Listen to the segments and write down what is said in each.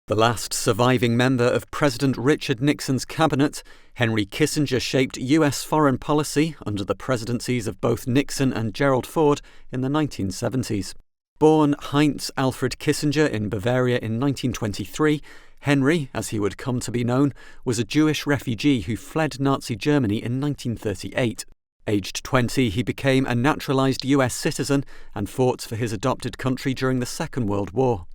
The last surviving member of President Richard Nixon's cabinet, Henry Kissinger shaped US foreign policy under the presidencies of both Nixon and Gerald Ford in the 1970s. Born Heinz Alfred Kissinger in Bavaria in 1923, Henry, as he would come to be known, was a Jewish refugee who fled Nazi Germany in 1938. Aged 20, he became a naturalised US citizen and fought for his adopted country during the Second World War.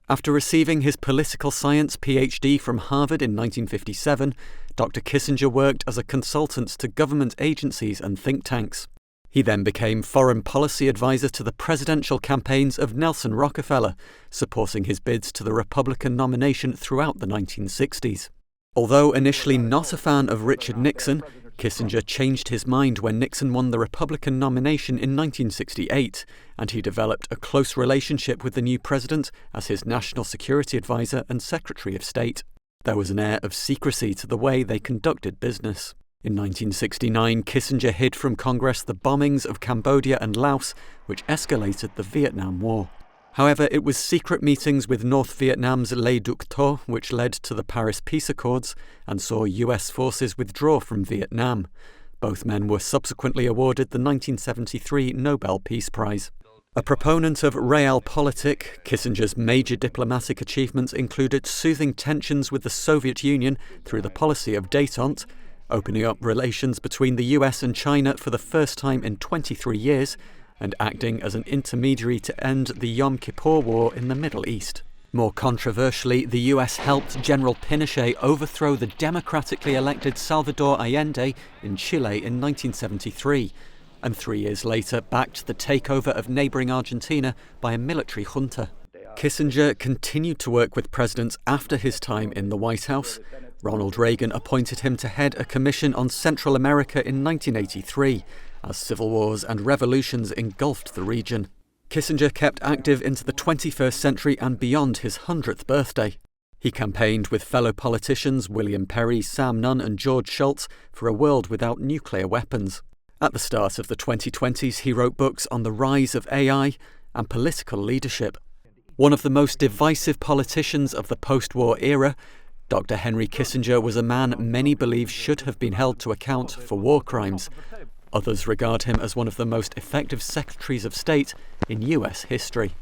After receiving his political science PhD from Harvard in 1957, Dr. Kissinger worked as a consultant to government agencies and think tanks. He then became foreign policy advisor to the presidential campaigns of Nelson Rockefeller, supporting his bids to the Republican nomination throughout the 1960s. Although initially not a fan of Richard Nixon, Kissinger changed his mind when Nixon won the Republican nomination in 1968, and he developed a close relationship with the new president as his national security advisor and Secretary of State. There was an air of secrecy to the way they conducted business. In 1969, Kissinger hid from Congress the bombings of Cambodia and Laos, which escalated the Vietnam War. However, it was secret meetings with North Vietnam's Le Duc Tho which led to the Paris Peace Accords and saw US forces withdraw from Vietnam. Both men were subsequently awarded the 1973 Nobel Peace Prize. A proponent of realpolitik, Kissinger's major diplomatic achievements included soothing tensions with the Soviet Union through the policy of détente, opening up relations between the US and China for the first time in 23 years, and acting as an intermediary to end the Yom Kippur War in the Middle East. More controversially, the US helped General Pinochet overthrow the democratically elected Salvador Allende in Chile in 1973, and 3 years later backed the takeover of neighbouring Argentina by a military junta. Kissinger continued to work with presidents after his time in the White House. Ronald Reagan appointed him to head a commission on Central America in 1983, as civil wars and revolutions engulfed the region. Kissinger kept active into the 21st century and beyond his 100th birthday. He campaigned with fellow politicians William Perry, Sam Nunn and George Shultz for a world without nuclear weapons. At the start of the 2020s, he wrote books on the rise of AI and political leadership. One of the most divisive politicians of the post-war era, Dr. Henry Kissinger was a man many believe should have been held to account for war crimes. Others regard him as one of the most effective secretaries of state in US history.